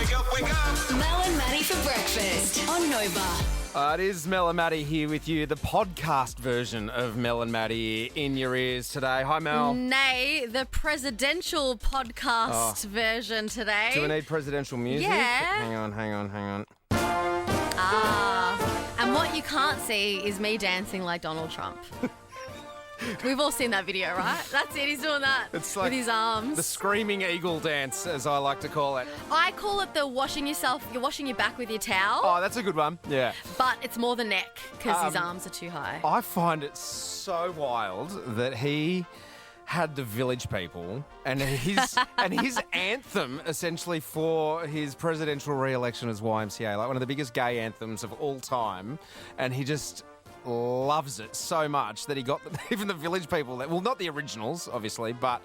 Wake up, wake up. Mel and Maddie for breakfast on Nova. It is Mel and Maddie here with you, the podcast version of Mel and Maddie in your ears today. Hi, Mel. Nay, the presidential podcast version today. Do we need presidential music? Yeah. Hang on. And what you can't see is me dancing like Donald Trump. We've all seen that video, right? That's it, he's doing that It's like with his arms. the screaming eagle dance, as I like to call it. I call it the you're washing your back with your towel, Oh, that's a good one. Yeah. but it's more the neck because his arms are too high. I find it so wild that he had the Village People and his anthem essentially for his presidential re-election as YMCA, like one of the biggest gay anthems of all time, and he just loves it so much that he got even the Village People, well, not the originals obviously, but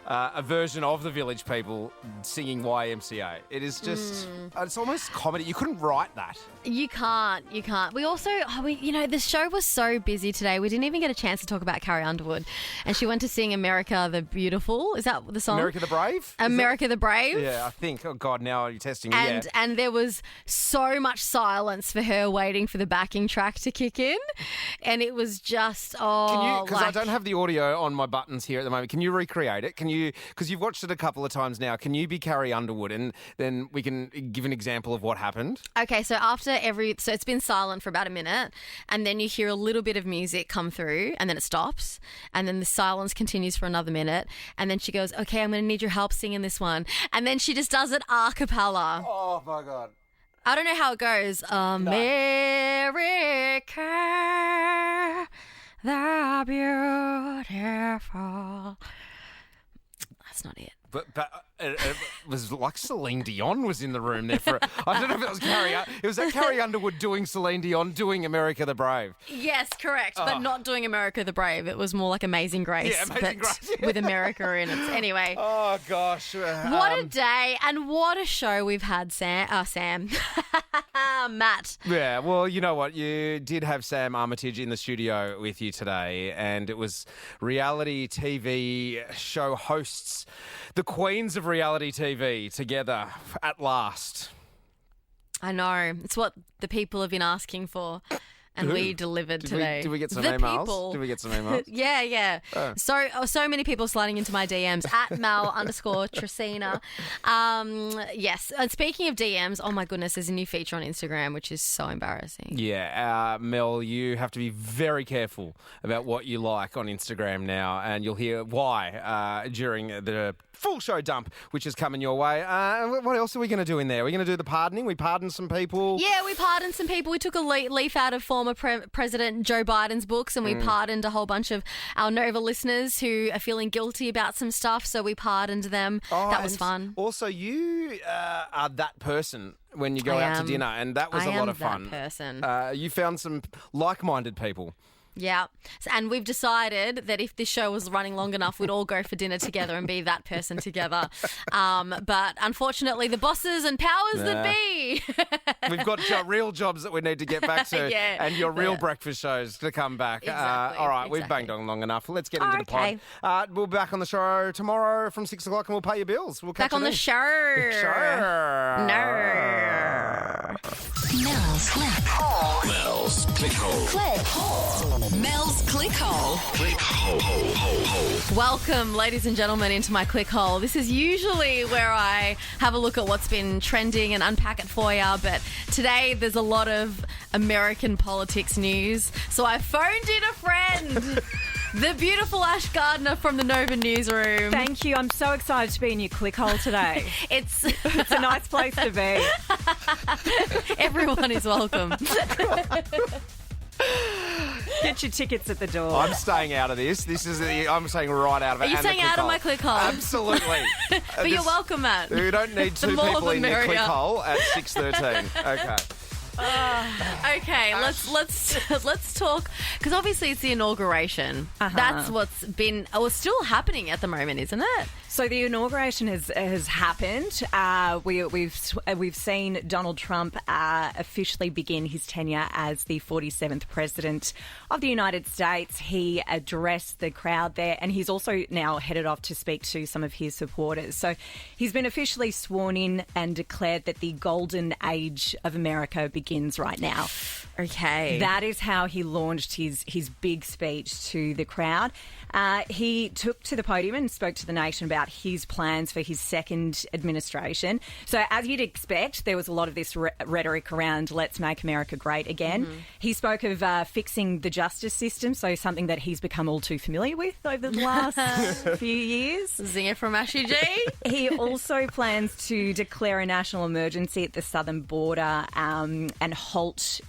a version of the Village People singing YMCA. It is just, it's almost comedy. You couldn't write that. You can't. We also, the show was so busy today. We didn't even get a chance to talk about Carrie Underwood. And she went to sing America the Beautiful. Is that the song? America the Brave? America the Brave. Yeah, I think. Oh, God, now you're testing me. And there was so much silence for her waiting for the backing track to kick in. And it was just, Because I don't have the audio on my buttons here at the moment. Can you recreate it? Because you've watched it a couple of times now. Can you be Carrie Underwood? And then we can give an example of what happened. Okay, so so it's been silent for about a minute, and then you hear a little bit of music come through, and then it stops, and then the silence continues for another minute, and then she goes, okay, I'm going to need your help singing this one. And then she just does it a cappella. Oh, my God. I don't know how it goes. America, the beautiful. That's not it. But it was like Celine Dion was in the room there for. I don't know if it was Carrie. It was that Carrie Underwood doing Celine Dion doing America the Brave. Yes, correct, but not doing America the Brave. It was more like Amazing Grace, with America in it. Anyway. Oh gosh, what a day and what a show we've had, Sam. Matt. Yeah, well, you know what? You did have Sam Armitage in the studio with you today, and it was reality TV show hosts, the queens of reality TV, together at last. I know. It's what the people have been asking for. And we delivered today. Did we get some the emails? People. Did we get some emails? Yeah. Oh. So many people sliding into my DMs at Mel_Tracina. Yes. And speaking of DMs, oh my goodness, there's a new feature on Instagram, which is so embarrassing. Yeah, Mel, you have to be very careful about what you like on Instagram now, and you'll hear why during the full show dump, which is coming your way. What else are we going to do in there? We're going to do the pardoning. We pardoned some people. Yeah, we pardoned some people. We took a leaf out of former President Joe Biden's books, and we pardoned a whole bunch of our Nova listeners who are feeling guilty about some stuff, so we pardoned them. That was fun. Also, you are that person when you go out to dinner, and that was a lot of fun. That person. You found some like-minded people. Yeah. And we've decided that if this show was running long enough, we'd all go for dinner together and be that person together. But unfortunately, the bosses and powers that be. We've got real jobs that we need to get back to, and your real breakfast shows to come back. Exactly, all right, we've banged on long enough. Let's get into the pod. We'll be back on the show tomorrow from 6 o'clock and we'll pay your bills. We'll catch back on the show. No. Mel's Click Hole. Mel's Click Hole. Click Hole. Mel's Click Hole. Click Hole. Welcome, ladies and gentlemen, into my Click Hole. This is usually where I have a look at what's been trending and unpack it for you, but today there's a lot of American politics news, so I phoned in a friend. The beautiful Ash Gardner from the Nova newsroom. Thank you. I'm so excited to be in your Click Hole today. It's a nice place to be. Everyone is welcome. Get your tickets at the door. I'm staying out of this. I'm staying right out of it. Are you staying out of my Click Hole? Absolutely. But you're welcome, Matt. We don't need two more people the in your merrier. Click Hole at 6:13. Okay. Okay, let's talk, because obviously it's the inauguration. That's what's still happening at the moment, isn't it? So the inauguration has happened. We've seen Donald Trump officially begin his tenure as the 47th president of the United States. He addressed the crowd there, and he's also now headed off to speak to some of his supporters. So he's been officially sworn in and declared that the golden age of America begins right now. Okay. That is how he launched his big speech to the crowd. He took to the podium and spoke to the nation about his plans for his second administration. So as you'd expect, there was a lot of this rhetoric around let's make America great again. He spoke of fixing the justice system, so something that he's become all too familiar with over the last few years. Zinger from Ashy G. He also plans to declare a national emergency at the southern border and halt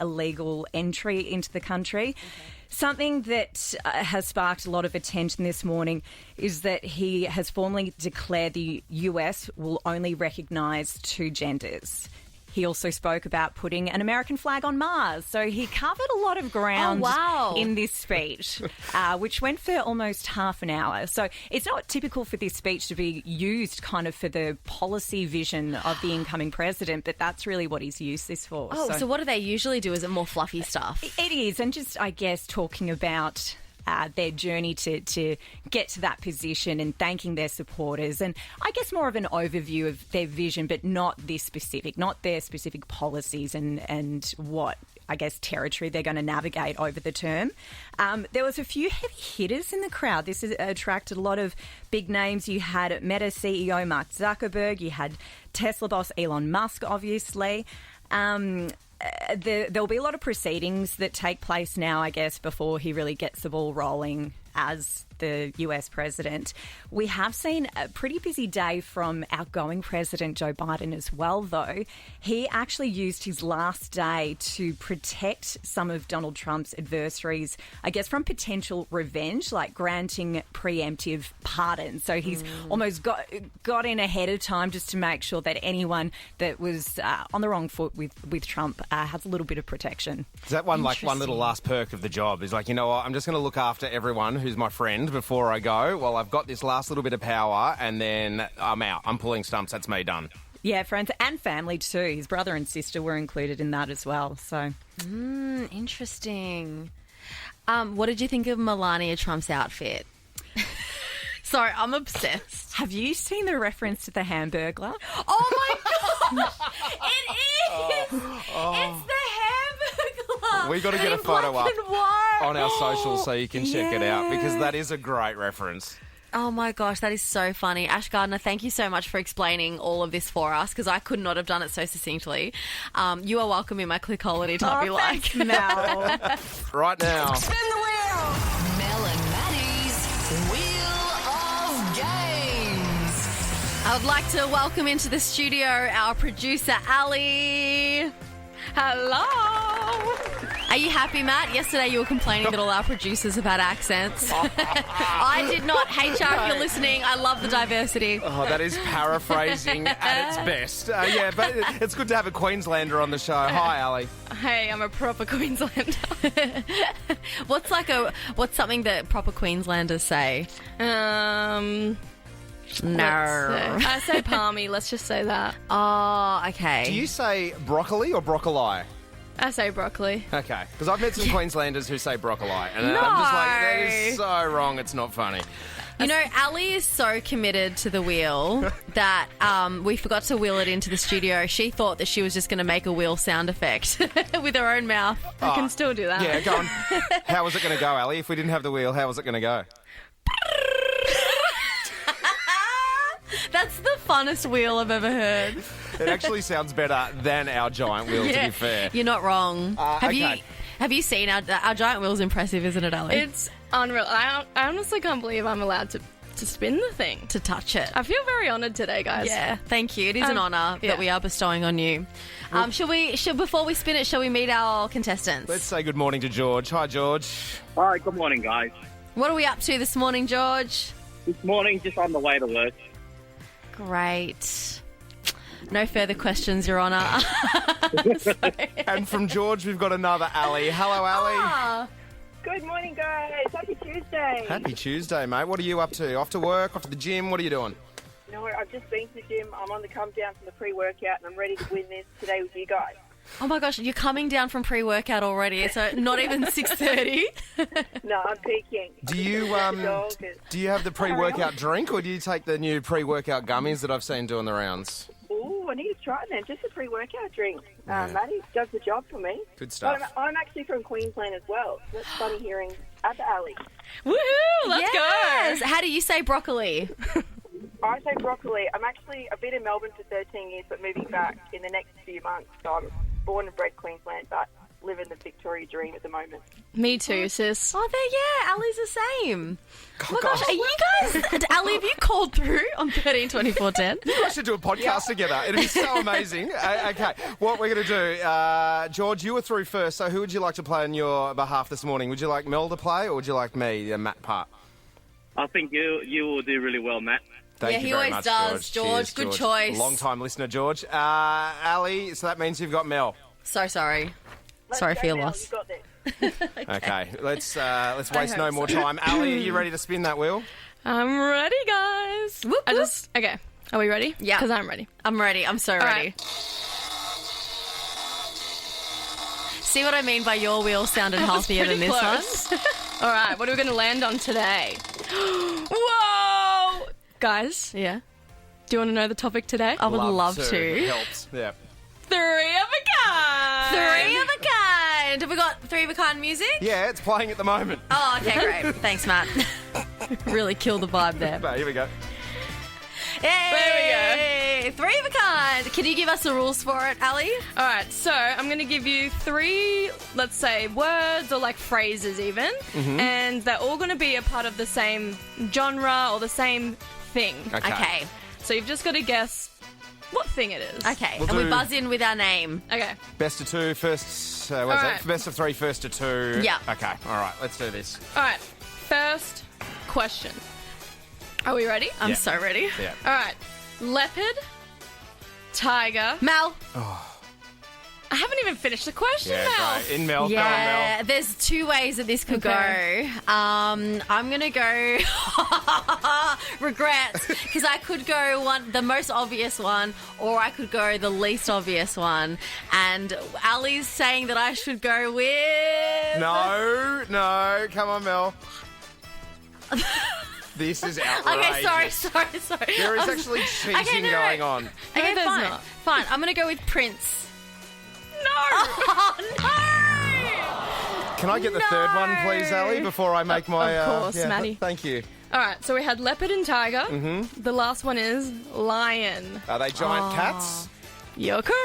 illegal entry into the country. Something that has sparked a lot of attention this morning is that he has formally declared the US will only recognise two genders. He also spoke about putting an American flag on Mars. So he covered a lot of ground in this speech, which went for almost half an hour. So it's not typical for this speech to be used kind of for the policy vision of the incoming president, but that's really what he's used this for. Oh, so what do they usually do? Is it more fluffy stuff? It is, and just, I guess, talking about their journey to get to that position and thanking their supporters, and I guess more of an overview of their vision, but not this specific, not their specific policies and what, I guess, territory they're going to navigate over the term. There was a few heavy hitters in the crowd. This has attracted a lot of big names. You had Meta CEO Mark Zuckerberg, you had Tesla boss Elon Musk, obviously. There'll be a lot of proceedings that take place now, I guess, before he really gets the ball rolling as the US president. We have seen a pretty busy day from outgoing President Joe Biden as well, though. He actually used his last day to protect some of Donald Trump's adversaries, I guess, from potential revenge, like granting preemptive pardons. So he's almost got in ahead of time just to make sure that anyone that was on the wrong foot with Trump has a little bit of protection. Is that one little last perk of the job? Is like, you know what, I'm just going to look after everyone who's my friend before I go. Well, I've got this last little bit of power and then I'm out. I'm pulling stumps. That's me done. Yeah, friends and family too. His brother and sister were included in that as well. So, Interesting. What did you think of Melania Trump's outfit? Sorry, I'm obsessed. have you seen the reference to the Hamburglar? Oh my gosh! It is! It's the Hamburglar! We got to get a photo up on our socials so you can check it out, because that is a great reference. Oh my gosh, that is so funny. Ash Gardner, thank you so much for explaining all of this for us, because I could not have done it so succinctly. You are welcome in my clickhole anytime you like. Thanks, Mel. Right now. Spin the wheel. Mel and Maddie's Wheel of Games. I would like to welcome into the studio our producer, Ali. Hello. Are you happy, Matt? Yesterday you were complaining that all our producers have had accents. I did not. HR, if you're listening, I love the diversity. Oh, that is paraphrasing at its best. Yeah, but it's good to have a Queenslander on the show. Hi, Ali. Hey, I'm a proper Queenslander. What's something that proper Queenslanders say? No. I say palmy, let's just say that. Oh, okay. Do you say broccoli or broccoli? I say broccoli. Okay, because I've met some Queenslanders who say broccoli, and I'm just like, that is so wrong, it's not funny. You know, Ali is so committed to the wheel that we forgot to wheel it into the studio. She thought that she was just going to make a wheel sound effect with her own mouth. I can still do that. Yeah, go on. How was it going to go, Ali? If we didn't have the wheel, how was it going to go? That's the funnest wheel I've ever heard. It actually sounds better than our giant wheel, to be fair. You're not wrong. Okay. Have you seen our giant wheel's impressive, isn't it, Ali? It's unreal. I honestly can't believe I'm allowed to spin the thing. To touch it. I feel very honoured today, guys. Yeah, thank you. It is an honour yeah. that we are bestowing on you. Before we spin it, shall we meet our contestants? Let's say good morning to George. Hi, George. Hi, good morning, guys. What are we up to this morning, George? This morning, just on the way to work. Great. No further questions, Your Honour. And from George, we've got another Ali. Hello, Ali. Good morning, guys. Happy Tuesday. Happy Tuesday, mate. What are you up to? Off to work? Off to the gym? What are you doing? No, I've just been to the gym. I'm on the come down from the pre-workout, and I'm ready to win this today with you guys. Oh my gosh, you're coming down from pre-workout already, so not even 6:30. No, I'm peaking. Do you have the pre-workout drink, or do you take the new pre-workout gummies that I've seen doing the rounds? Ooh, I need to try them. Just a pre-workout drink. Maddie does the job for me. Good stuff. But I'm actually from Queensland as well. So that's funny hearing at the alley. Woohoo! Let's Yes. go. How do you say broccoli? I say broccoli. I'm actually I've been in Melbourne for 13 years, but moving back in the next few months. So I'm born and bred Queensland, but living the Victoria dream at the moment. Me too, sis. Oh, Ali's the same. Oh my gosh, are you guys... Ali, have you called through on 132410? You guys should do a podcast together. It'd be so amazing. Okay, what we're going to do, George, you were through first, so who would you like to play on your behalf this morning? Would you like Mel to play, or would you like me, Matt Part? I think you will do really well, Matt. Thank Yeah, you he very always much, does, George. Cheers, Good choice. Long-time listener, George. Ali, so that means you've got Mel. So sorry. Let's Sorry go, for your Mel. loss. You got this. Okay, let's waste no more time. Ali, are you ready to spin that wheel? I'm ready, guys. Whoop, whoop. Okay. Are we ready? Yeah. Because I'm ready. I'm ready. I'm so ready. right. See what I mean by your wheel sounded healthier than pretty this close. one? All right. What are we going to land on today? Whoa! Guys, Yeah. do you want to know the topic today? I would love It to. helps. Yeah. 3 of a kind. 3 of a kind. Have we got 3 of a kind music? Yeah, it's playing at the moment. Oh, okay, great. Thanks, Matt. Really killed the vibe there. But here we go. Hey, 3 of a kind. Can you give us the rules for it, Ali? All right, so I'm going to give you 3, let's say, words or like phrases even, and they're all going to be a part of the same genre or the same thing. Okay. So you've just got to guess what thing it is. Okay. We'll and we do- buzz in with our name. Okay. Best of 2, first. What's All that? right. Best of 3, first to 2. Yeah. Okay. All right. Let's do this. All right. First question. Are we ready? I'm Yeah. so ready. Yeah. All right. Leopard, tiger. Mel. I haven't even finished the question Yeah. now. Great. In Mel. Go on, Yeah, Mel. there's 2 ways that this could Okay. go. I'm gonna go regrets because I could go the most obvious one, or I could go the least obvious one. And Ali's saying that I should go with No. Come on, Mel. This is outrageous. Okay, sorry. There is I'm- actually cheating Okay, no. going on. Okay, there's fine. not. Fine. I'm gonna go with Prince. No. Oh no! Can I get the third one, please, Ali, before I make my... Of course, yeah, Maddie. Thank you. All right. So we had leopard and tiger. Mm-hmm. The last one is lion. Are they giant cats? You're correct.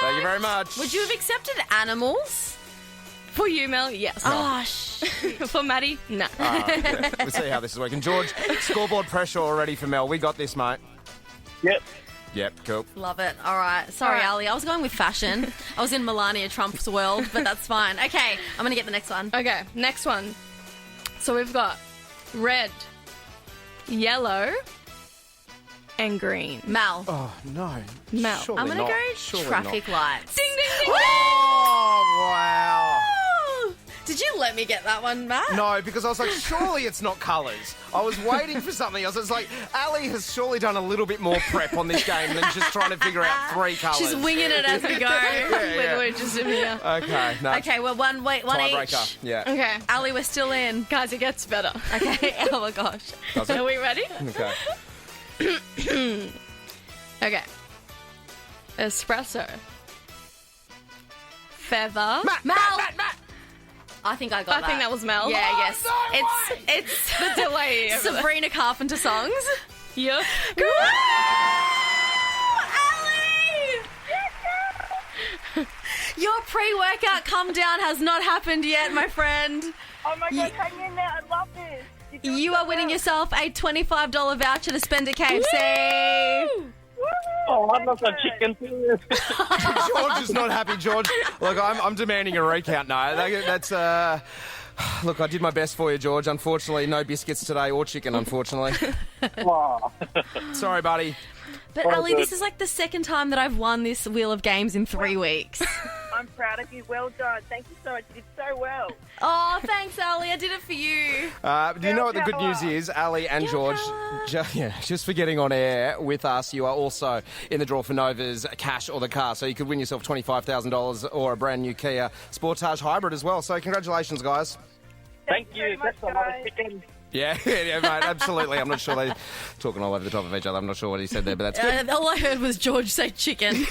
Thank you very much. Would you have accepted animals? For you, Mel, yes. Oh, shit. For Maddie, no. Yeah, we'll see how this is working. George, scoreboard pressure already for Mel. We got this, mate. Yep. Yep, cool. Love it. All right. Sorry, All right. Ali. I was going with fashion. I was in Melania Trump's world, but that's fine. Okay, I'm going to get the next one. Okay, next one. So we've got red, yellow, and green. Mal. Oh, no. Mel. Surely I'm going to not. go Surely traffic lights. Ding, ding, ding. Oh, wow. Did you let me get that one, Matt? No, because I was like, surely it's not colours. I was waiting for something else. It's like, Ali has surely done a little bit more prep on this game than just trying to figure out 3 colours. She's winging it as we go. We're just in here. Okay, no. Okay, well, one each. Tiebreaker. Yeah. Okay, Ali, we're still in. guys, it gets better. Okay. Oh my gosh. Does Are it? we ready? Okay. Okay. Espresso. Feather. Mal. I think I got I that. think that was Mel. Yeah, Oh, yes. no It's The delay. over there. Sabrina Carpenter songs. Yeah. Ali! Your pre-workout come down has not happened yet, my friend. Oh my God, hang in there. I love this. You're doing You so are winning well. yourself a $25 voucher to spend at KFC. Oh, I love that chicken too. George is not happy, George. Look, I'm demanding a recount now. That's Look, I did my best for you, George. Unfortunately, no biscuits today or chicken, unfortunately. Wow. Sorry, buddy. But Ali, this is like the second time that I've won this Wheel of Games in 3 weeks. I'm proud of you. Well done. Thank you so much. You did so well. Oh, thanks, Ali. I did it for you. Do you know what the good news is, Ali and George? Just for getting on air with us, you are also in the draw for Nova's cash or the car. So you could win yourself $25,000 or a brand new Kia Sportage Hybrid as well. So congratulations, guys. Thank you. very much, That's a lot of guys. chicken. Yeah, mate, absolutely. I'm not sure they're talking all over the top of each other. I'm not sure what he said there, but that's good. All I heard was George say chicken.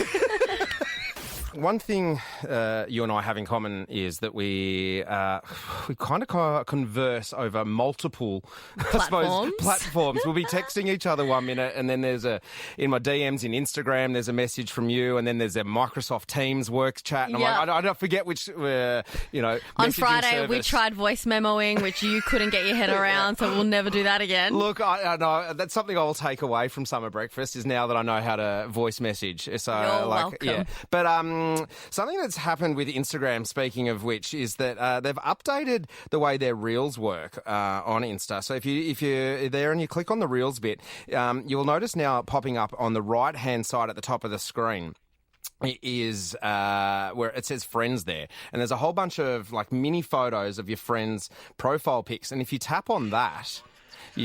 One thing you and I have in common is that we kind of converse over multiple platforms. We'll be texting each other 1 minute, and then there's in my DMs in Instagram, there's a message from you, and then there's a Microsoft Teams work chat, and I'm like, I don't forget which, On messaging Friday, we service. tried voice memoing, which you couldn't get your head around, so we'll never do that again. Look, I know that's something I will take away from Summer Breakfast is now that I know how to voice message. So, You're welcome. Yeah, but something that's happened with Instagram, speaking of which, is that they've updated the way their Reels work on Insta. So if you're there and you click on the Reels bit, you'll notice now popping up on the right-hand side at the top of the screen is where it says friends there. And there's a whole bunch of like mini photos of your friends' profile pics. And if you tap on that...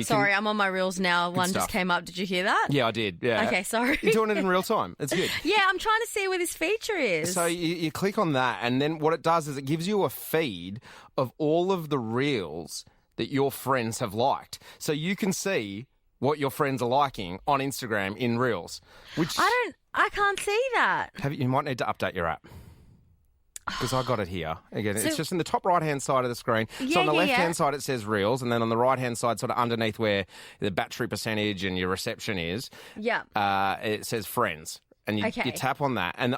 Sorry, I'm on my Reels now. One stuff. just came up. Did you hear that? Yeah, I did. Yeah. Okay, sorry. You're doing it in real time. It's good. Yeah, I'm trying to see where this feature is. So you click on that, and then what it does is it gives you a feed of all of the Reels that your friends have liked. So you can see what your friends are liking on Instagram in Reels. Which I can't see that. you might need to update your app. Because I got it here. Again, it's just in the top right-hand side of the screen. So on the left-hand side, it says Reels, and then on the right-hand side, sort of underneath where the battery percentage and your reception is, it says Friends. And you tap on that. And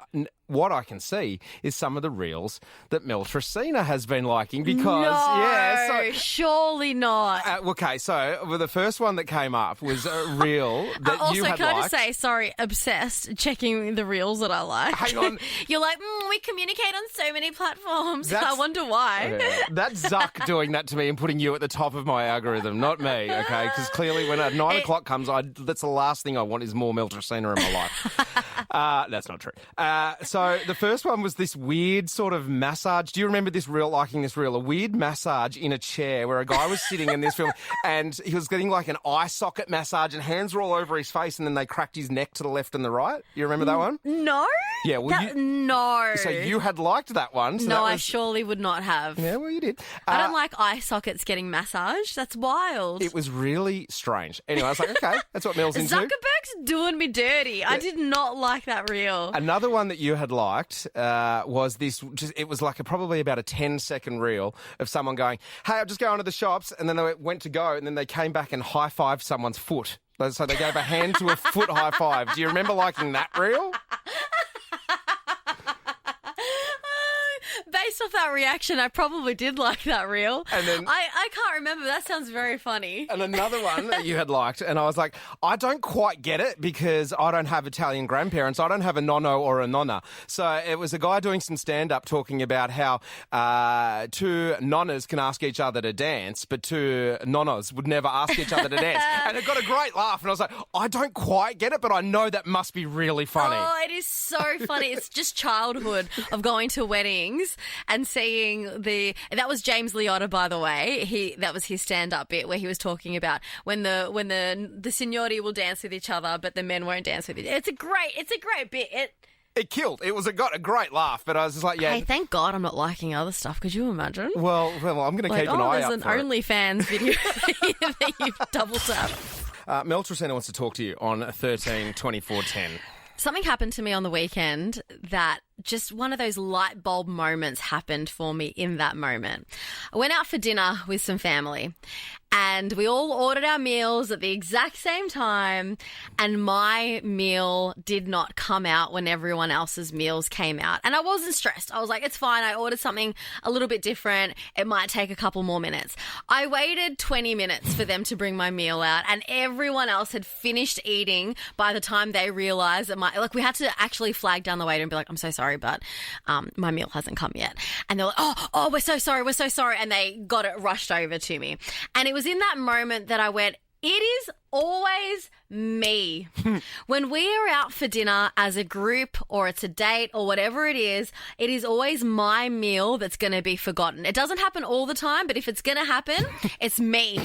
what I can see is some of the Reels that Mel Tracina has been liking because... surely not. Okay, so the first one that came up was a Reel that also, you had can I liked. just say, sorry, obsessed, checking the Reels that I like. Hang on. You're like, we communicate on so many platforms. That's- I wonder why. Yeah. That's Zuck doing that to me and putting you at the top of my algorithm, not me, okay? Because clearly when 9 o'clock comes, that's the last thing I want is more Mel Tracina in my life. That's not true. So the first one was this weird sort of massage. Do you remember this Reel, liking this Reel? A weird massage in a chair where a guy was sitting in this film and he was getting like an eye socket massage and hands were all over his face and then they cracked his neck to the left and the right. You remember that one? No. Yeah, well, no. So you had liked that one. So no, that was... I surely would not have. Yeah, well, you did. I don't like eye sockets getting massaged. That's wild. It was really strange. Anyway, I was like, okay, that's what Mel's into. Zuckerberg's doing me dirty. I did not like that Reel. Another one that you had liked was this. It was like probably about a 10-second Reel of someone going, "Hey, I'm just going to the shops," and then they went to go, and then they came back and high-fived someone's foot. So they gave a hand to a foot high five. Do you remember liking that Reel? Based off that reaction, I probably did like that Reel. And then I can't remember. That sounds very funny. And another one that you had liked, and I was like, I don't quite get it because I don't have Italian grandparents. I don't have a nonno or a nonna. So it was a guy doing some stand-up talking about how two nonnas can ask each other to dance, but two nonnos would never ask each other to dance. And it got a great laugh, and I was like, I don't quite get it, but I know that must be really funny. Oh, it is so funny. It's just childhood of going to weddings and seeing that was James Liotta, by the way. That was his stand-up bit where he was talking about when the signori will dance with each other, but the men won't dance with each other. It's a great bit. It killed. It got a great laugh, but I was just like, yeah. Hey, thank God I'm not liking other stuff. Could you imagine? Well, I'm going to keep an eye out there's for an it. OnlyFans video that you've double tapped. Mel Tracina wants to talk to you on 13-24-10. Something happened to me on the weekend that just one of those light bulb moments happened for me in that moment. I went out for dinner with some family And we all ordered our meals at the exact same time, and my meal did not come out when everyone else's meals came out. And I wasn't stressed. I was like, it's fine. I ordered something a little bit different. It might take a couple more minutes. I waited 20 minutes for them to bring my meal out, and everyone else had finished eating by the time they realised that we had to actually flag down the waiter and be like, I'm so sorry, but my meal hasn't come yet. And they're like, oh, we're so sorry. And they got it rushed over to me. And it was in that moment that I went, it is always me. When we are out for dinner as a group or it's a date or whatever it is always my meal that's going to be forgotten. It doesn't happen all the time, but if it's going to happen, it's me.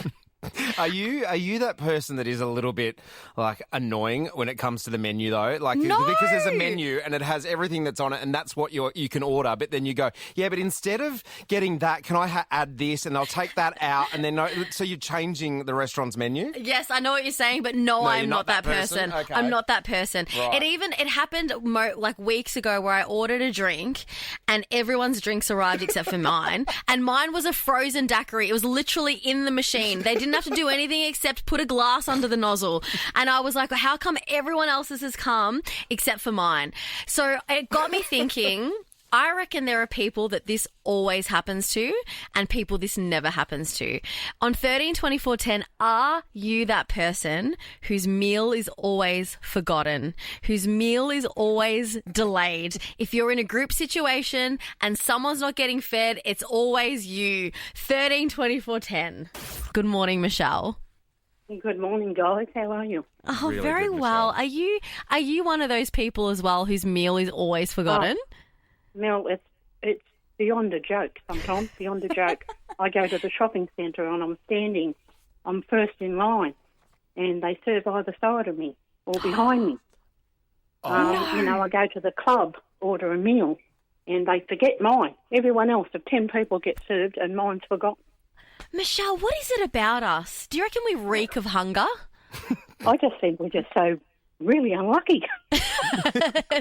Are you that person that is a little bit like annoying when it comes to the menu though? Like No! Because there's a menu and it has everything that's on it and that's what you can order, but then you go, yeah, but instead of getting that, can I add this? And they'll take that out and then so you're changing the restaurant's menu? Yes, I know what you're saying, but no, I'm you're not that person. Okay. I'm not that person. Right. It happened like weeks ago where I ordered a drink and everyone's drinks arrived except for mine, and mine was a frozen daiquiri. It was literally in the machine. They didn't have to do anything except put a glass under the nozzle. And I was like, how come everyone else's has come except for mine? So it got me thinking, I reckon there are people that this always happens to and people this never happens to. On 13 24 10, are you that person whose meal is always forgotten, whose meal is always delayed? If you're in a group situation and someone's not getting fed, it's always you. 13 24 10. Good morning, Michelle. Good morning, guys. How are you? Oh, Really very good, well. Michelle. Are you one of those people as well whose meal is always forgotten? Mel, it's beyond a joke sometimes, beyond a joke. I go to the shopping centre and I'm first in line, and they serve either side of me or behind me. I go to the club, order a meal, and they forget mine. Everyone else of 10 people get served and mine's forgotten. Michelle, what is it about us? Do you reckon we reek of hunger? I just think we're just so really unlucky.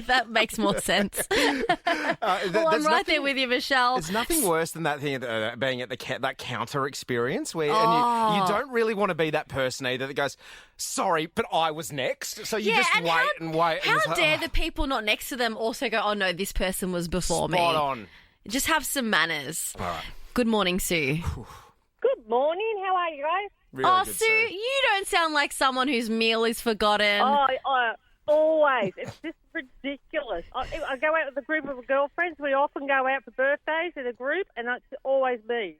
That makes more sense. Well, I'm right there with you, Michelle. There's nothing worse than that thing, being at that counter experience where and you don't really want to be that person either that goes, sorry, but I was next. So you just wait and wait. How and dare the people not next to them also go, oh no, this person was before me. Spot on. Just have some manners. All right. Good morning, Sue. Good morning. How are you guys? Really good, Sue, you don't sound like someone whose meal is forgotten. Always. It's just ridiculous. I go out with a group of girlfriends. We often go out for birthdays in a group, and it's always me.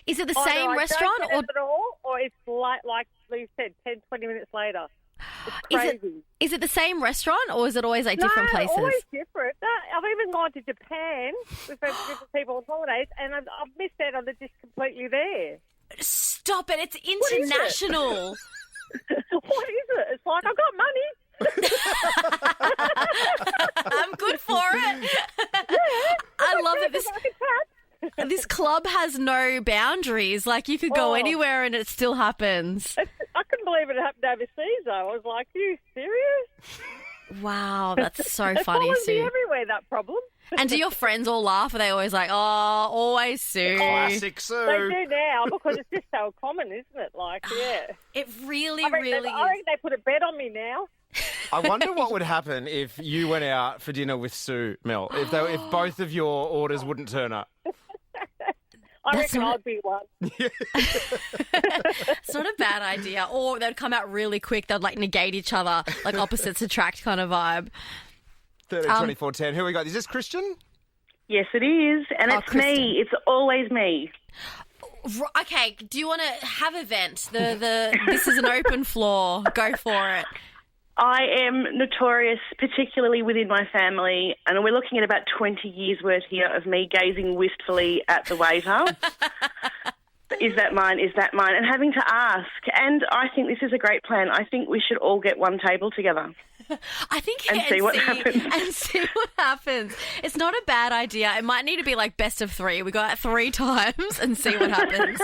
Is it the Either same I restaurant? don't get it at all, or it's like you said, 10, 20 minutes later. It's crazy. Is it the same restaurant, or is it always like different places? Always different. No, I've even gone to Japan with a group of people on holidays, and I've missed out on the dish completely there. Stop it. It's international. What is it? It's like, I've got money. I'm good for it. I love that this club has no boundaries. Like, you could go anywhere and it still happens. I couldn't believe it happened overseas, though. I was like, are you serious? Wow, that's so It funny, follows me Sue. everywhere, that problem. And do your friends all laugh? Are they always like, oh, always Sue? Classic Sue. They do now because it's just so common, isn't it? Like, yeah. It really, I really think they put a bet on me now. I wonder what would happen if you went out for dinner with Sue, Mel, if both of your orders wouldn't turn up. I reckon I'd be one. It's not a bad idea. Or they'd come out really quick. They'd like negate each other, like opposites attract kind of vibe. 13 24 10. Who we got? Is this Christian? Yes, it is. And it's Kristen. me. It's always me. Okay, do you want to have a vent? This is an open floor. Go for it. I am notorious, particularly within my family, and we're looking at about 20 years' worth here of me gazing wistfully at the waiter. Is that mine? Is that mine? And having to ask. And I think this is a great plan. I think we should all get one table together. I think And see what happens. And see what happens. It's not a bad idea. It might need to be like best of three. We go out 3 times and see what happens.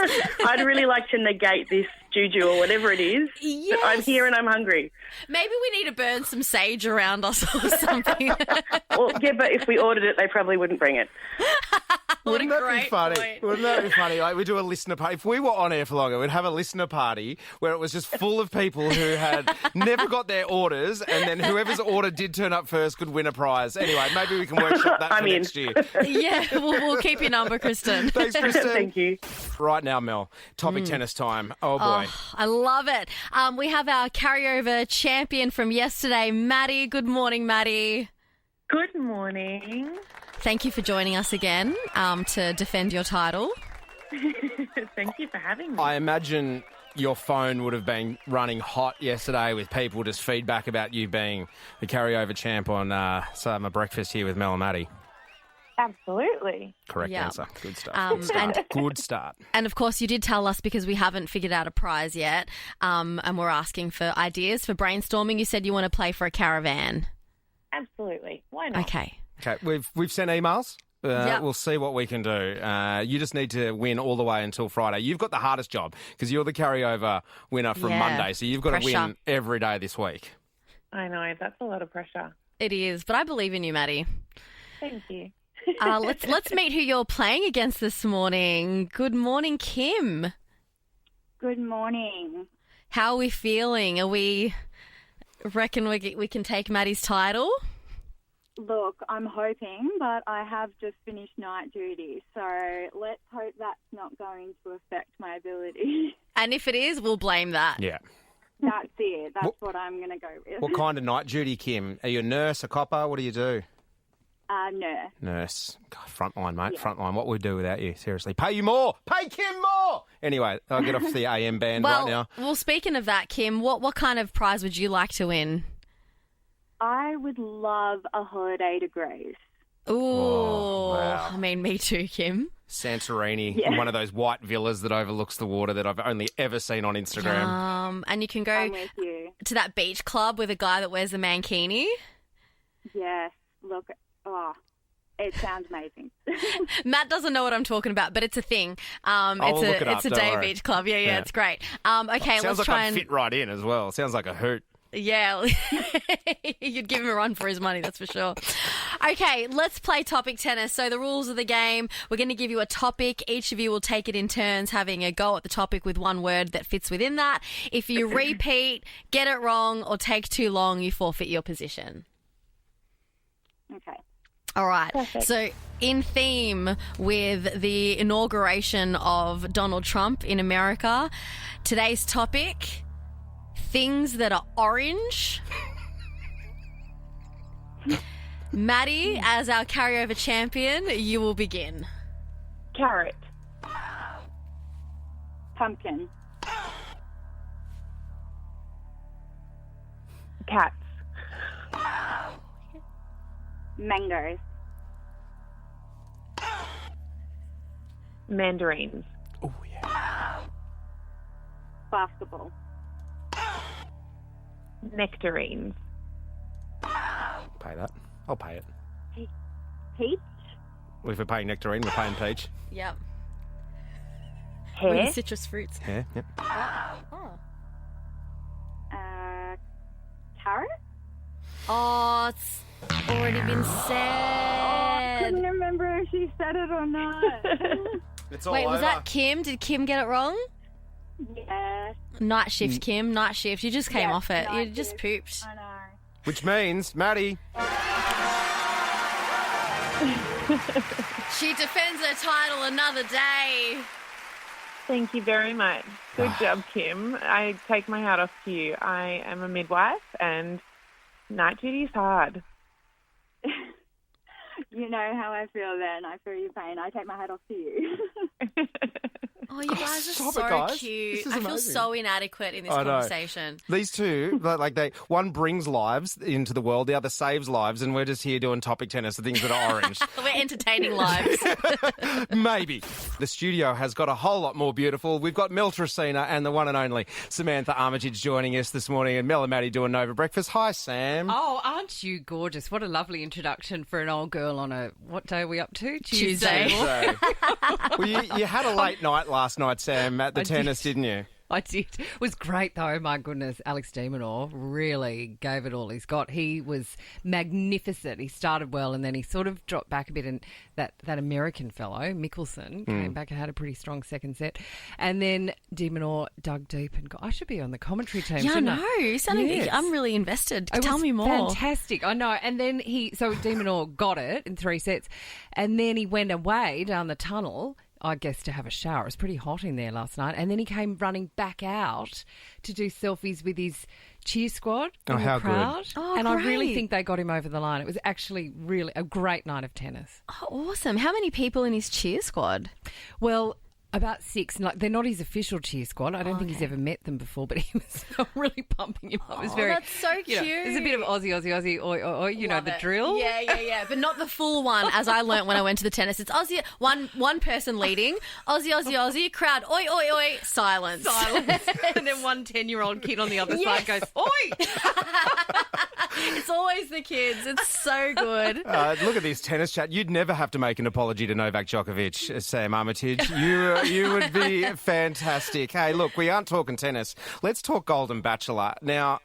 I'd really like to negate this juju or whatever it is. Yes. But I'm here and I'm hungry. Maybe we need to burn some sage around us or something. Well, yeah, but if we ordered it, they probably wouldn't bring it. Wouldn't that be great funny? point. Wouldn't that be funny? Like we do a listener party. If we were on air for longer, we'd have a listener party where it was just full of people who had never got their orders, and then whoever's order did turn up first could win a prize. Anyway, maybe we can workshop that for next year. Yeah, we'll keep your number, Kristen. Thanks, Kristen. Thank you. Right now, Mel, topic tennis time. Oh, boy. I love it. We have our carryover champion from yesterday, Maddie. Good morning, Maddie. Good morning. Thank you for joining us again to defend your title. Thank you for having me. I imagine your phone would have been running hot yesterday with people just feedback about you being the carryover champ on my breakfast here with Mel and Maddie. Absolutely. Correct Yeah. answer. Good stuff. And Good start. And of course, you did tell us because we haven't figured out a prize yet, and we're asking for ideas for brainstorming. You said you want to play for a caravan. Absolutely. Why not? Okay. Okay, we've sent emails. Yep. We'll see what we can do. You just need to win all the way until Friday. You've got the hardest job because you're the carryover winner from Yeah. Monday, so you've got to Pressure. win every day this week. I know, that's a lot of pressure. It is, but I believe in you, Maddie. Thank you. Let's meet who you're playing against this morning. Good morning, Kim. Good morning. How are we feeling? Are we reckon we can take Maddie's title? Look, I'm hoping, but I have just finished night duty, so let's hope that's not going to affect my ability. And if it is, we'll blame that. Yeah. That's it. That's what I'm going to go with. What kind of night duty, Kim? Are you a nurse, a copper? What do you do? Nurse. Nurse. God, frontline, mate. Frontline. What would we do without you? Seriously. Pay you more. Pay Kim more. Anyway, I'll get off the AM band right now. Well, speaking of that, Kim, what kind of prize would you like to win? I would love a holiday to Greece. Ooh, wow. I mean, me too, Kim. Santorini, Yeah. one of those white villas that overlooks the water that I've only ever seen on Instagram. And you can go I'm with you. to that beach club with a guy that wears a mankini. Yes. Look, it sounds amazing. Matt doesn't know what I'm talking about, but it's a thing. I'll look it up, It's a don't day worry. beach club. Yeah, it's great. Okay, Sounds let's like try I'd and fit right in as well. Sounds like a hoot. yeah, you'd give him a run for his money, that's for sure. Okay, let's play topic tennis. So the rules of the game: we're going to give you a topic. Each of you will take it in turns, having a go at the topic with one word that fits within that. If you repeat, get it wrong, or take too long, you forfeit your position. Okay. All right. Perfect. So, in theme with the inauguration of Donald Trump in America, today's topic: things that are orange. Maddie, as our carryover champion, you will begin. Carrot. Pumpkin. Cats. Mangoes. Mandarins. Oh, yeah. Basketball. Nectarines. Pay that. I'll pay it. Peach. If we're paying nectarine, we're paying peach. Yep. Hair. Citrus fruits. Yeah, yep. Oh. Carrot. Oh, it's already been said. Couldn't remember if she said it or not. It's all Wait, was over. that Kim? Did Kim get it wrong? Yeah. Night shift, Kim. Night shift. You just came Yes, off it. You night just shift. pooped. I know. Which means, Maddie, She defends her title another day. Thank you very much. Good job, Kim. I take my hat off to you. I am a midwife and night duty is hard. You know how I feel then. I feel your pain. I take my hat off to you. Oh, you guys are stop so it, guys. cute. This is I feel amazing. so inadequate in this I know. conversation. these two, one brings lives into the world, the other saves lives, and we're just here doing topic tennis, the things that are orange. We're entertaining lives. Maybe. The studio has got a whole lot more beautiful. We've got Mel Tracina and the one and only Samantha Armitage joining us this morning, and Mel and Maddie doing Nova Breakfast. Hi, Sam. Oh, aren't you gorgeous? What a lovely introduction for an old girl on a, what day are we up to? Tuesday. Well, you had a late night last night, Sam, at the I tennis, did. didn't you? I did. It was great, though. My goodness, Alex de Minaur really gave it all he's got. He was magnificent. He started well, and then he sort of dropped back a bit. And that American fellow, Mickelson, came back and had a pretty strong second set. And then de Minaur dug deep and got, I should be on the commentary team. Yeah, I shouldn't know. You're sounding, Yes. I'm really invested. It Tell was me more. Fantastic. I know. And then so de Minaur got it in 3 sets. And then he went away down the tunnel, I guess, to have a shower. It was pretty hot in there last night. And then he came running back out to do selfies with his cheer squad in how the crowd. good. Oh, and I really great. think they got him over the line. It was actually really a great night of tennis. Oh, awesome. How many people in his cheer squad? Well, about 6. Like, they're not his official cheer squad. I don't think he's ever met them before, but he was really pumping him up. It was very, that's so you know, cute. there's a bit of Aussie, oi, you know, Love the it. drill. Yeah. But not the full one, as I learnt when I went to the tennis. It's Aussie, one person leading, Aussie, crowd, oi, silence. And then one 10-year-old kid on the other side goes, oi! It's always the kids. It's so good. Look at this tennis chat. You'd never have to make an apology to Novak Djokovic, Sam Armitage. You would be fantastic. Hey, look, we aren't talking tennis. Let's talk Golden Bachelor. Now,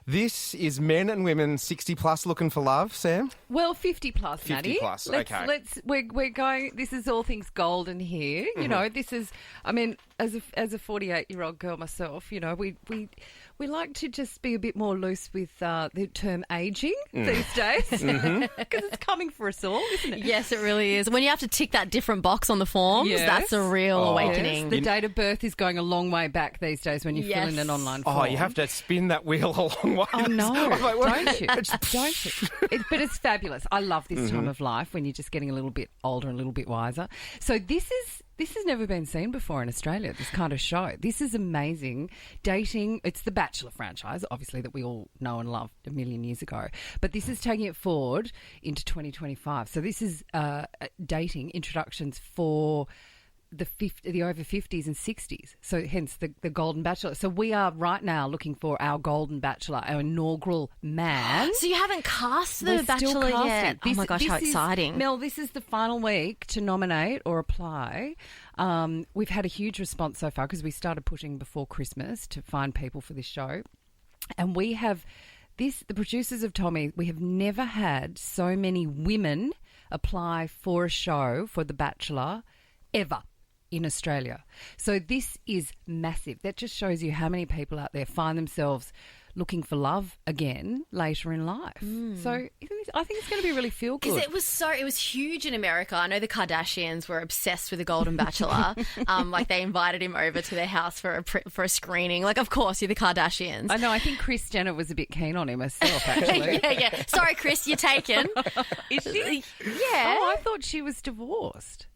this is men and women 60 plus looking for love, Sam? Well, 50 plus, 50 Maddie. plus, okay. We're going, this is all things golden here. You know, this is, I mean, as a 48-year-old girl myself, you know, we like to just be a bit more loose with the term ageing these days. Because it's coming for us all, isn't it? Yes, it really is. When you have to tick that different box on the forms, Yes. that's a real awakening. Yes. The date of birth is going a long way back these days when you fill in an online form. Oh, you have to spin that wheel a long way. I know. I'm like, what? Don't you? Don't you? But it's fabulous. I love this time of life when you're just getting a little bit older and a little bit wiser. So this has never been seen before in Australia, this kind of show. This is amazing. Dating, it's the Bachelor franchise, obviously, that we all know and loved a million years ago. But this is taking it forward into 2025. So this is dating introductions for the over 50s and 60s, so hence the Golden Bachelor. So we are right now looking for our Golden Bachelor, our inaugural man. So you haven't cast the We're still Bachelor casting. yet? Oh my gosh, how is- exciting. Mel, this is the final week to nominate or apply. We've had a huge response so far because we started pushing before Christmas to find people for this show. And we have the producers have told me we have never had so many women apply for a show for The Bachelor ever in Australia. So this is massive. That just shows you how many people out there find themselves looking for love again later in life. So I think it's going to be really feel good. Because it was huge in America. I know the Kardashians were obsessed with the Golden Bachelor. Like they invited him over to their house for a screening. Like, of course, you're the Kardashians. I know. I think Kris Jenner was a bit keen on him herself, actually. yeah. Sorry, Chris, you're taken. Is she? Yeah. Oh, I thought she was divorced.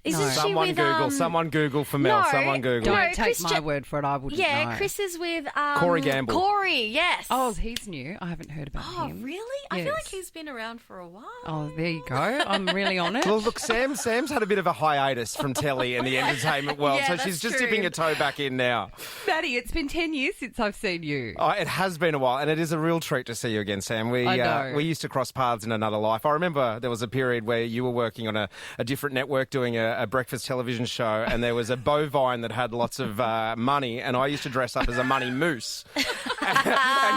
Isn't she Someone with, Google. Someone Google for Mel. No, Someone Google. Don't No, take Kris my Jen- word for it. I wouldn't Yeah, know. Chris is with Corey Gamble. Corey, yes. Oh, he's new. I haven't heard about Oh, him. really? I feel Yes. like he's been around for a while. Oh, there you go. I'm really on it. Well, look, Sam's had a bit of a hiatus from telly and the entertainment world, Yeah, so that's she's just true. dipping her toe back in now. Maddie, it's been 10 years since I've seen you. Oh, it has been a while, and it is a real treat to see you again, Sam. I know. We used to cross paths in another life. I remember there was a period where you were working on a different network doing a breakfast television show, and there was a bovine that had lots of money, and I used to dress up as a money moose and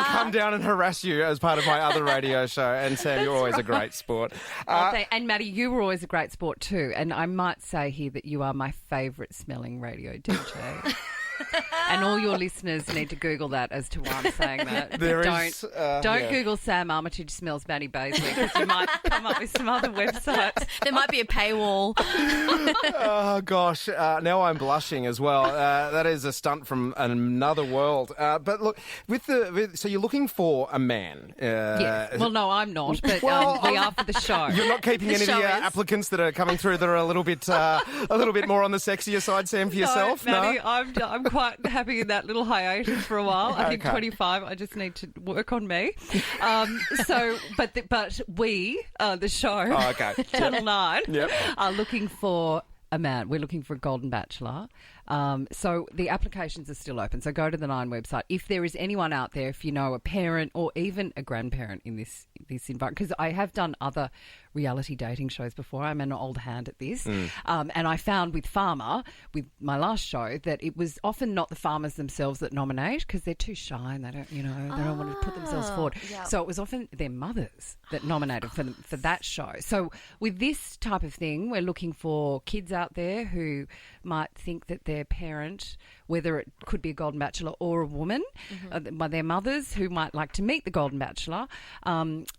come down and harass you as part of my other radio show. And Sam, you're always a great sport. And Maddie, you were always a great sport too. And I might say here that you are my favourite smelling radio DJ. And all your listeners need to Google that as to why I'm saying that. Don't Google Sam Armitage smells Maddie Baisley because you might come up with some other websites. There might be a paywall. Oh, gosh. Now I'm blushing as well. That is a stunt from another world. But look, so you're looking for a man. Yes. Well, no, I'm not, but Well, we are for the show. You're not keeping any of the applicants that are coming through that are a little bit more on the sexier side, Sam, for yourself? No, Maddie, I'm quite happy in that little hiatus for a while. I think Okay. 25. I just need to work on me. But we, the show, Oh, okay. Channel 9, Yep. are looking for a man. We're looking for a Golden Bachelor. So the applications are still open. So go to the Nine website. If there is anyone out there, if you know a parent or even a grandparent in this this environment, because I have done other reality dating shows before. I'm an old hand at this. And I found with Farmer, with my last show, that it was often not the farmers themselves that nominate because they're too shy and they don't want to put themselves forward. Yep. So it was often their mothers that nominated for that show. So with this type of thing, we're looking for kids out there who might think that their parent, whether it could be a Golden Bachelor or a woman, by their mothers who might like to meet the Golden Bachelor,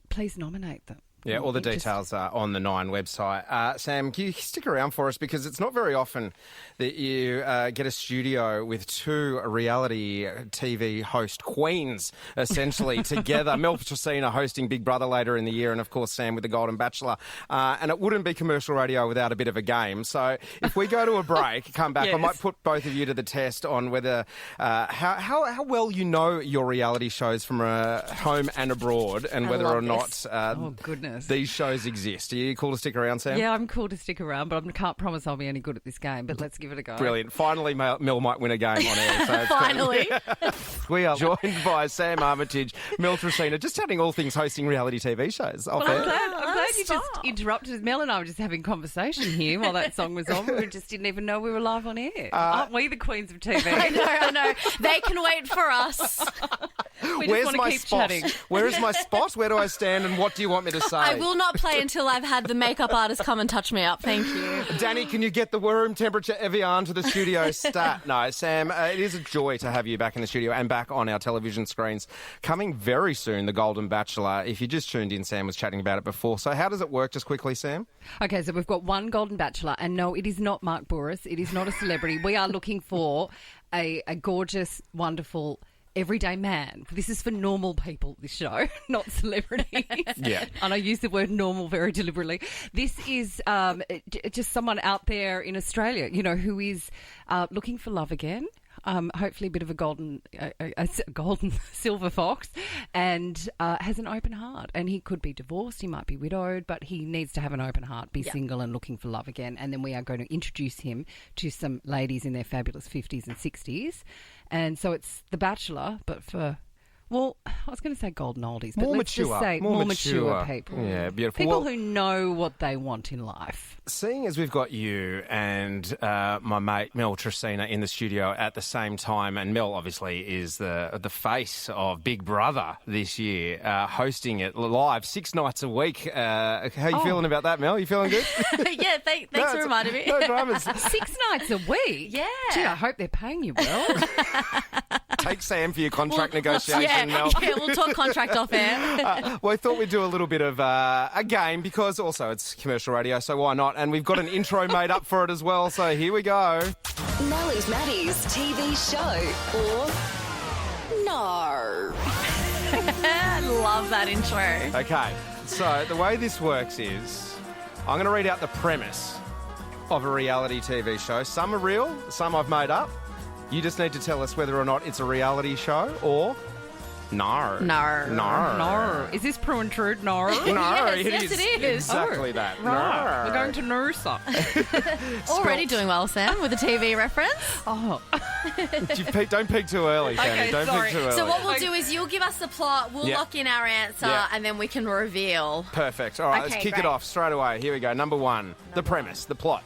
please nominate them. Yeah, all the details are on the Nine website. Sam, can you stick around for us? Because it's not very often that you get a studio with two reality TV host queens, essentially, together. Mel Petrosina hosting Big Brother later in the year, and, of course, Sam with the Golden Bachelor. And it wouldn't be commercial radio without a bit of a game. So if we go to a break, come back, I might put both of you to the test on whether how well you know your reality shows from home and abroad, and whether or not... oh, goodness. These shows exist. Are you cool to stick around, Sam? Yeah, I'm cool to stick around, but I can't promise I'll be any good at this game, but let's give it a go. Brilliant. Finally, Mel might win a game on air. So Finally. We are joined by Sam Armitage, Mel Tracina, just chatting all things hosting reality TV shows. Well, I'm glad you just interrupted. Mel and I were just having conversation here while that song was on. We just didn't even know we were live on air. Aren't we the queens of TV? I know. They can wait for us. We Where's just want my to keep spot? chatting. Where is my spot? Where do I stand and what do you want me to say? I will not play until I've had the makeup artist come and touch me up. Thank you. Danny, can you get the room temperature Evian to the studio stat? No, Sam, it is a joy to have you back in the studio and back on our television screens. Coming very soon, The Golden Bachelor. If you just tuned in, Sam was chatting about it before. So how does it work, just quickly, Sam? Okay, so we've got one Golden Bachelor, and no, it is not Mark Bouris. It is not a celebrity. We are looking for a gorgeous, wonderful... everyday man. This is for normal people, this show, not celebrities. Yeah. And I use the word normal very deliberately. This is just someone out there in Australia, who is looking for love again. Hopefully a bit of a golden silver fox, and has an open heart. And he could be divorced, he might be widowed, but he needs to have an open heart, be single and looking for love again. And then we are going to introduce him to some ladies in their fabulous 50s and 60s. And so it's The Bachelor, but for... well, I was going to say golden oldies, but let's just say more mature people. Yeah, beautiful. People Well, who know what they want in life. seeing as we've got you and my mate Mel Tracina in the studio at the same time, and Mel obviously is the face of Big Brother this year, hosting it live 6 nights a week. How are you feeling about that, Mel? You feeling good? Yeah, thanks for reminding me. No dramas. 6 nights a week? Yeah. Gee, I hope they're paying you well. Take Sam for your contract negotiation, Mel. Yeah, we'll talk contract off air. Well, I thought we'd do a little bit of a game because also it's commercial radio, so why not? And we've got an intro made up for it as well, so here we go. Melly's Maddie's TV show or no. I love that intro. Okay, so the way this works is I'm going to read out the premise of a reality TV show. Some are real, some I've made up. You just need to tell us whether or not it's a reality show or no. No. No. No. Is this Prue and Trude? No. No, Yes, it is. Exactly that. Right. No. We're going to Noosa. Already doing well, Sam, with a TV reference. Oh. Don't peek too early, Sammy. Okay, Don't sorry. peek too early. So what we'll do is you'll give us the plot, we'll Yeah. lock in our answer, Yeah. and then we can reveal. Perfect. All right, let's Okay, kick great. it off straight away. Here we go. Number one, the premise, the plot.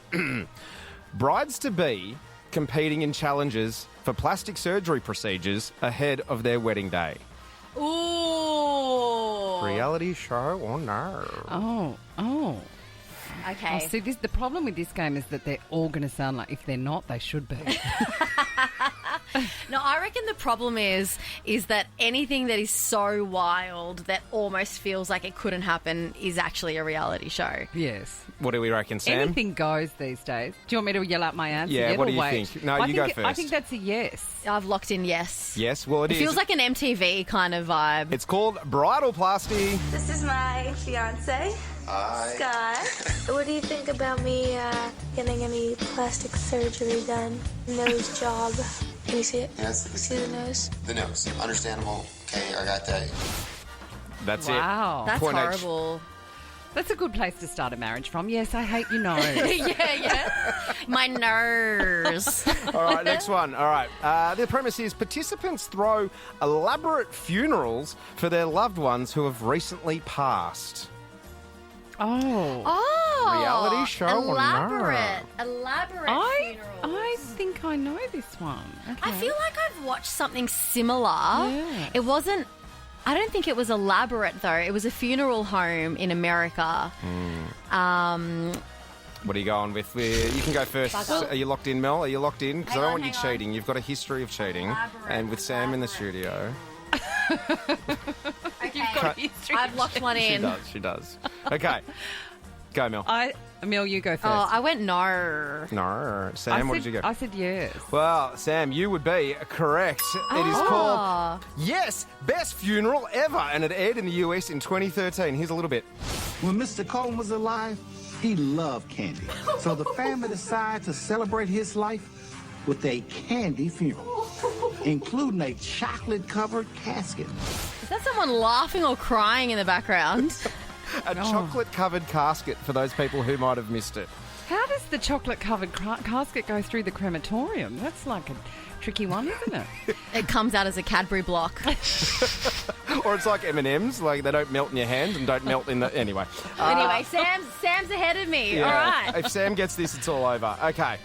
Brides-to-be competing in challenges for plastic surgery procedures ahead of their wedding day. Ooh. Reality show or no? Oh. Okay. See, the problem with this game is that they're all going to sound like, if they're not, they should be. No, I reckon the problem is that anything that is so wild that almost feels like it couldn't happen is actually a reality show. Yes. What do we reckon, Sam? Anything goes these days. Do you want me to yell out my answer? Yeah, yet, what or do you wait? think? No, I you think go first. I think that's a yes. I've locked in yes. Yes, well, it is. Feels like an MTV kind of vibe. It's called Bridalplasty. This is my fiance, Scott. What do you think about me getting any plastic surgery done? Nose job. Can you see it? Yes. See the nose? The nose. Understandable. Okay, I got that. That's Wow. it. That's Point H. horrible. That's a good place to start a marriage from. Yes, I hate your nose. yeah. My nose. All right, next one. All right. The premise is participants throw elaborate funerals for their loved ones who have recently passed. Oh. Reality show or elaborate no? funerals. I think I know this one. Okay. I feel like I've watched something similar. Yeah. It wasn't. I don't think it was elaborate though. It was a funeral home in America. What are you going with? You can go first. Are you locked in, Mel? Are you locked in? Because I don't want you cheating. You've got a history of cheating. And with Sam in the studio. Okay. I've locked one in. She does. Okay. Go, Mel. Mel, you go first. Oh, I went no. No. Sam, what did you go? I said yes. Well, Sam, you would be correct. It is called Yes, Best Funeral Ever, and it aired in the US in 2013. Here's a little bit. When Mr. Coleman was alive, he loved candy. So the family decided to celebrate his life with a candy funeral, including a chocolate-covered casket. Is that someone laughing or crying in the background? A chocolate-covered casket for those people who might have missed it. How does the chocolate-covered casket go through the crematorium? That's like a tricky one, isn't it? It comes out as a Cadbury block. Or it's like M&Ms, like they don't melt in your hand and don't melt in the... Anyway. Anyway, Sam's ahead of me. Yeah, All right. If Sam gets this, it's all over. Okay.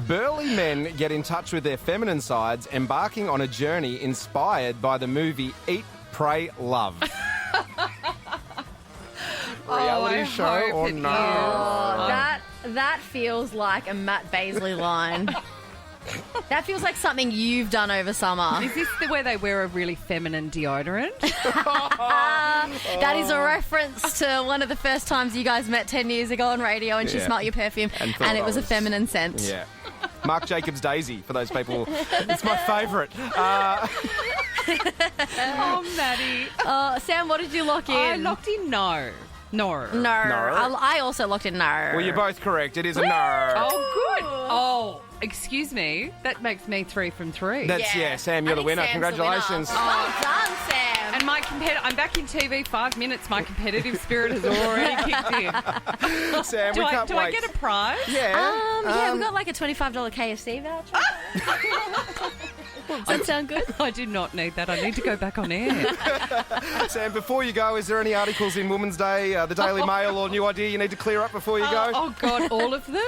Burly men get in touch with their feminine sides, embarking on a journey inspired by the movie Eat, Pray, Love. Reality show or no? That feels like a Matt Baisley line. That feels like something you've done over summer. Is this where they wear a really feminine deodorant? That is a reference to one of the first times you guys met 10 years ago on radio and she smelled your perfume and it was a feminine scent. Yeah. Marc Jacobs Daisy, for those people. It's my favourite. Oh, Maddie. Sam, what did you lock in? I locked in no. No. I also locked in no. Well, you're both correct. It is a no. Oh, good. Oh, excuse me. That makes me 3 from 3. That's, Sam, you're the winner. Sam's Congratulations. The winner. Well done, Sam. And I'm back in TV 5 minutes. My competitive spirit has already kicked in. Sam, do we can't wait. I get a prize? Yeah. We got like a $25 KFC voucher. Does that sound good? I do not need that. I need to go back on air. Sam, before you go, is there any articles in Women's Day, the Daily Mail or New Idea you need to clear up before you go? Oh, God, all of them?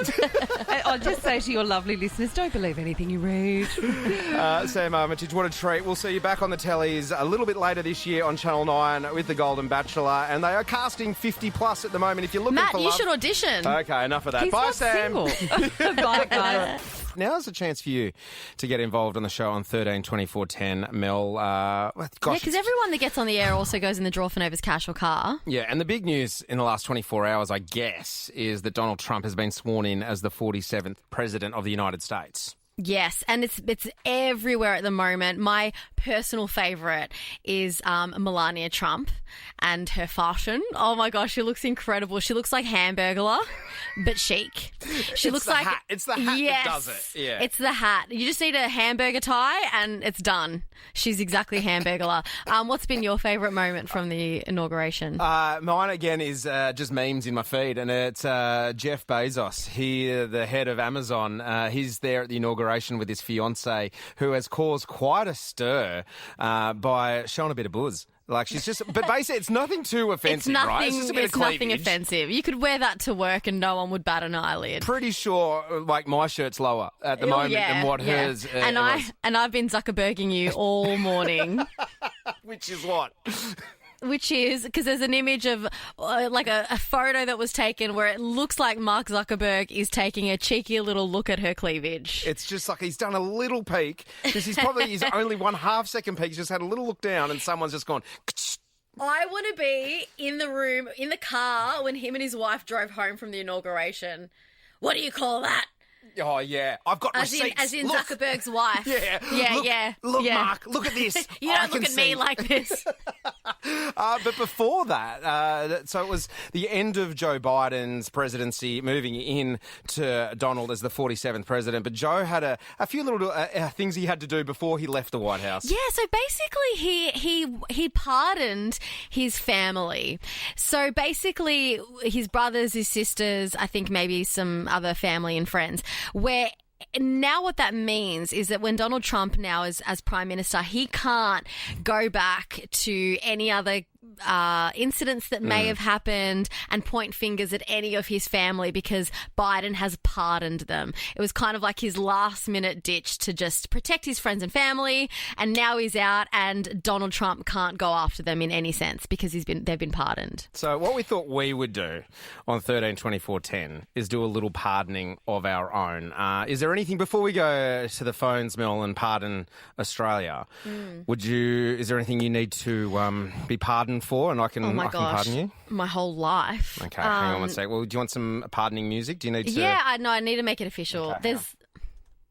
I'll just say to your lovely listeners, don't believe anything you read. Sam Armitage, what a treat. We'll see you back on the tellies a little bit later this year on Channel 9 with The Golden Bachelor, and they are casting 50+ at the moment. If you're looking Matt, for you love... should audition. Okay, enough of that. He's Bye, not Sam. Single. Bye, guys. Now's a chance for you to get involved on the show on 13 24 10. Mel, because everyone that gets on the air also goes in the draw for Nova's cash or car. Yeah, and the big news in the last 24 hours, I guess, is that Donald Trump has been sworn in as the 47th President of the United States. Yes, and it's everywhere at the moment. My personal favourite is Melania Trump and her fashion. Oh my gosh, she looks incredible. She looks like Hamburglar, but chic. She looks like hat. It's the hat that does it. Yeah, it's the hat. You just need a hamburger tie and it's done. She's exactly Hamburglar. What's been your favourite moment from the inauguration? Mine again is just memes in my feed, and it's Jeff Bezos. He, the head of Amazon, he's there at the inauguration with his fiancée, who has caused quite a stir by showing a bit of buzz. Like, she's just... But basically, it's nothing too offensive, right? It's just a bit of cleavage. Nothing offensive. You could wear that to work and no one would bat an eyelid. Pretty sure, like, my shirt's lower at the moment than what hers was. And I've been Zuckerberging you all morning. Which is what? Which is because there's an image of like a photo that was taken where it looks like Mark Zuckerberg is taking a cheeky little look at her cleavage. It's just like he's done a little peek because he's only 1/2 second peek. He's just had a little look down and someone's just gone... I want to be in the room, in the car, when him and his wife drove home from the inauguration. What do you call that? Oh, yeah. I've got receipts. As in look. Zuckerberg's wife. Yeah. Look, Mark, look at this. You don't look at me like this. But before that, so it was the end of Joe Biden's presidency, moving in to Donald as the 47th president. But Joe had a few little things he had to do before he left the White House. Yeah, so basically he pardoned his family. So basically his brothers, his sisters, I think maybe some other family and friends, where now what that means is that when Donald Trump now is as Prime Minister, he can't go back to any other incidents that may have happened and point fingers at any of his family because Biden has pardoned them. It was kind of like his last minute ditch to just protect his friends and family, and now he's out and Donald Trump can't go after them in any sense because they've been pardoned. So what we thought we would do on 13-24-10 is do a little pardoning of our own. Is there anything before we go to the phones, Mel, and pardon Australia? Is there anything you need to be pardoned for, and I can pardon you? My whole life. Okay, hang on one sec. Well, do you want some pardoning music? Do you need to? Yeah, I need to make it official. Okay,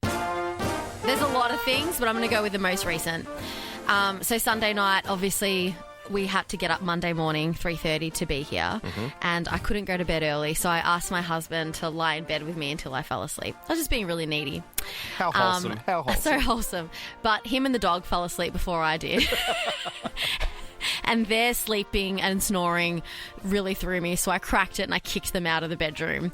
There's a lot of things, but I'm going to go with the most recent. So Sunday night, obviously, we had to get up Monday morning, 3:30, to be here, and I couldn't go to bed early, so I asked my husband to lie in bed with me until I fell asleep. I was just being really needy. How wholesome. How wholesome. So wholesome. But him and the dog fell asleep before I did. And their sleeping and snoring really threw me, so I cracked it and I kicked them out of the bedroom.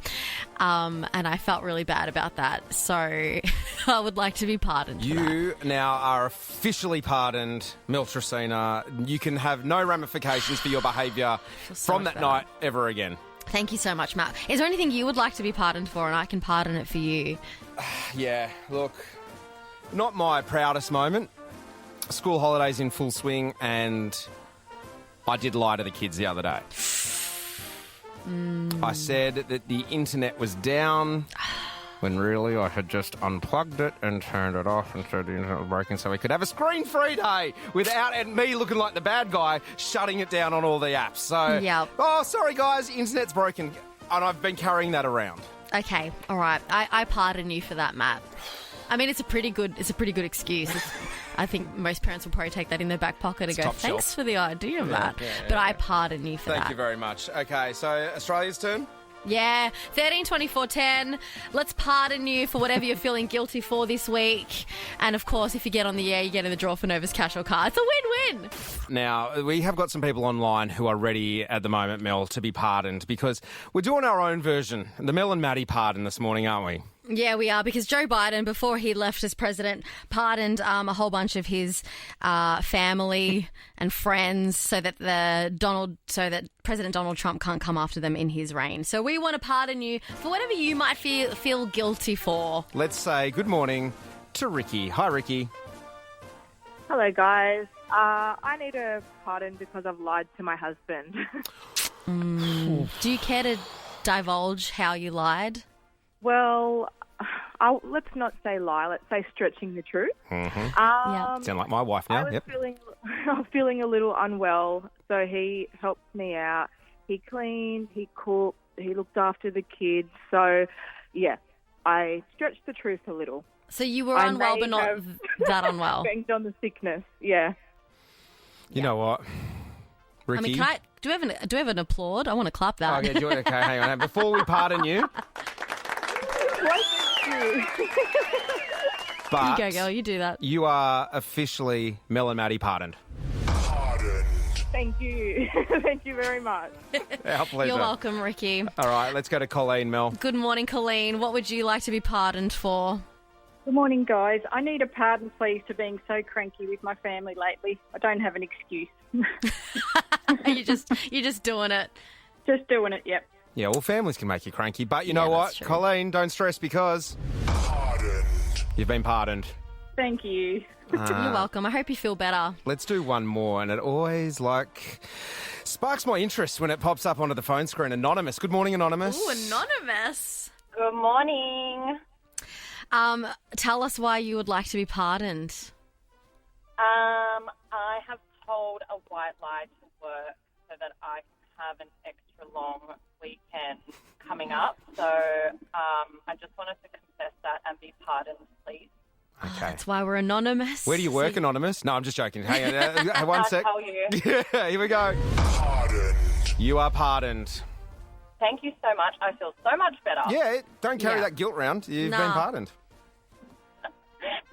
And I felt really bad about that. So I would like to be pardoned for that. You now are officially pardoned, Mel Tracina. You can have no ramifications for your behaviour from that night ever again. Thank you so much, Matt. Is there anything you would like to be pardoned for, and I can pardon it for you? Yeah, look, not my proudest moment. School holidays in full swing, and I did lie to the kids the other day. I said that the internet was down when really I had just unplugged it and turned it off and said the internet was broken so we could have a screen-free day without me looking like the bad guy shutting it down on all the apps. So, oh, sorry guys, internet's broken, and I've been carrying that around. Okay, all right. I pardon you for that, Matt. I mean, it's a pretty good excuse. I think most parents will probably take that in their back pocket and go, thanks for the idea, Matt. But I pardon you for that. Thank you very much. Okay, so Australia's turn? Yeah, 13-24-10. Let's pardon you for whatever you're feeling guilty for this week. And, of course, if you get on the air, you get in the draw for Nova's Cash or Car. It's a win-win. Now, we have got some people online who are ready at the moment, Mel, to be pardoned because we're doing our own version, the Mel and Maddie pardon this morning, aren't we? Yeah, we are, because Joe Biden, before he left as president, pardoned a whole bunch of his family and friends so that President Donald Trump can't come after them in his reign. So we want to pardon you for whatever you might feel guilty for. Let's say good morning to Ricky. Hi, Ricky. Hello, guys. I need a pardon because I've lied to my husband. Do you care to divulge how you lied? Well, let's not say lie. Let's say stretching the truth. Sound like my wife now. I was feeling a little unwell, so he helped me out. He cleaned, he cooked, he looked after the kids. So, yeah, I stretched the truth a little. So you were unwell, but not that unwell. Banged on the sickness. Yeah. You know what, Ricky? I mean, do we have an applaud? I want to clap that. Okay, hang on. Before we pardon you. But you go, girl. You do that. You are officially Mel and Maddie pardoned. Thank you. Thank you very much. Our pleasure. You're welcome, Ricky. All right, let's go to Colleen, Mel. Good morning, Colleen. What would you like to be pardoned for? Good morning, guys. I need a pardon, please, for being so cranky with my family lately. I don't have an excuse. You're just doing it. Just doing it, yep. Yeah, well, families can make you cranky, but you know what, Colleen, don't stress because you've been pardoned. Thank you. You're welcome. I hope you feel better. Let's do one more, and it always, sparks my interest when it pops up onto the phone screen. Anonymous. Good morning, Anonymous. Ooh, Anonymous. Good morning. Tell us why you would like to be pardoned. I have told a white lie to work so that I can have an extra long weekend coming up. So I just wanted to confess that and be pardoned, please. Okay. That's why we're anonymous. Where do you work, Anonymous? No, I'm just joking. Hang on, one sec. tell you. Yeah, here we go. Pardoned. You are pardoned. Thank you so much. I feel so much better. Yeah, don't carry that guilt round. You've been pardoned.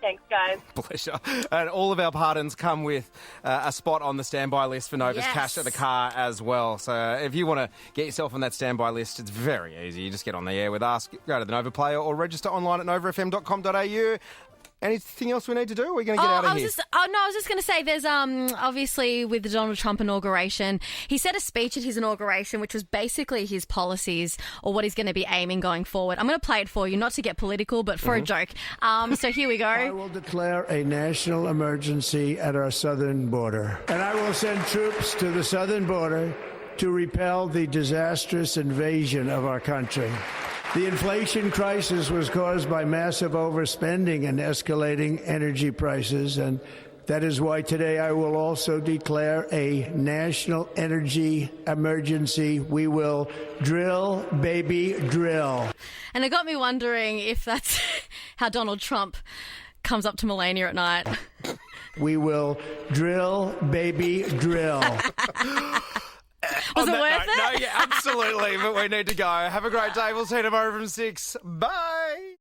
Thanks, guys. Pleasure. And all of our pardons come with a spot on the standby list for Nova's Cash at the Car as well. So if you want to get yourself on that standby list, it's very easy. You just get on the air with us, go to the Nova Player or register online at novafm.com.au. Anything else we need to do? Or are we going to get out of here? I was just going to say there's obviously with the Donald Trump inauguration, he said a speech at his inauguration, which was basically his policies or what he's going to be aiming going forward. I'm going to play it for you, not to get political, but for a joke. So here we go. I will declare a national emergency at our southern border, and I will send troops to the southern border to repel the disastrous invasion of our country. The inflation crisis was caused by massive overspending and escalating energy prices, and that is why today I will also declare a national energy emergency. We will drill, baby, drill. And it got me wondering if that's how Donald Trump comes up to Melania at night. We will drill, baby, drill. Was it worth it? No, yeah, absolutely. But we need to go. Have a great day. We'll see you tomorrow from 6. Bye.